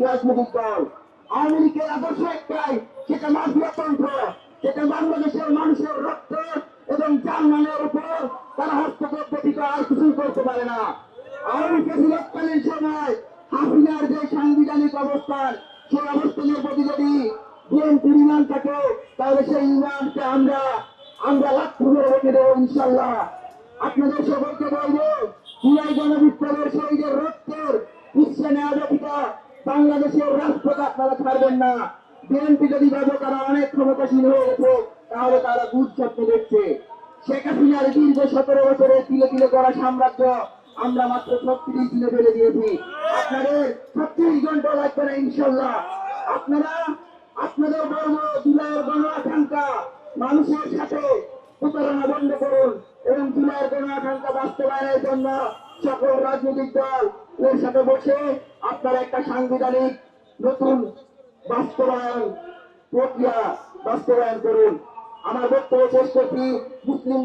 রাজনৈতিক দল। আওয়ামী লীগের আদর্শ একটাই, সেটা মাফিয়াতন্ত্র, সেটা বাংলাদেশের মানুষের রক্ত এবং জানমালের উপর তারা হস্তক্ষেপ ব্যতীত আর কিছুই করতে পারে না। আওয়ামী ফেসিবাদকালীন সময় হাসিনার যে সাংবিধানিক অবস্থান, সেই অবস্থানের প্রতি যদি বিএনপির ইমান থাকে, তাহলে সেই ইমানকে আমরা লাখ করে রেখে দেবো ইনশাল্লাহ। আপনাদের সকলকে বলবো, জুলাই গণবিপ্লবের শহীদের রক্তের ইচ্ছে নেওয়া ব্যতীত বাংলাদেশের রাষ্ট্রকে আপনারা ছাড়বেন না। বিএনপি যদি ভাবে তারা অনেক ক্ষমতাসীন হয়ে গেছে, তাহলে তারা দুধ স্বপ্ন দেখছে। শেখ হাসিনার দীর্ঘ 17 বছরের তিলে তিলে করা সাম্রাজ্য আমরা মাত্র 36 দিনে ফেলে দিয়েছি। আপনাদের 36 ঘন্টা লাগবে না ইনশাল্লাহ। আপনাদের বলবো, জুলাইয়ের গণ আকাঙ্ক্ষা মানুষের সাথে প্রতারণা বন্ধ করুন এবং জুলাইয়ের গণ আকাঙ্ক্ষা বাস্তবায়নের জন্য সকল রাজনৈতিক দল এর সাথে বসে আপনারা একটা সাংবিধানিক নতুন বাস্তবায়ন প্রক্রিয়া বাস্তবায়ন করুন। আমার বক্তব্য শেষ করছি। মুসলিম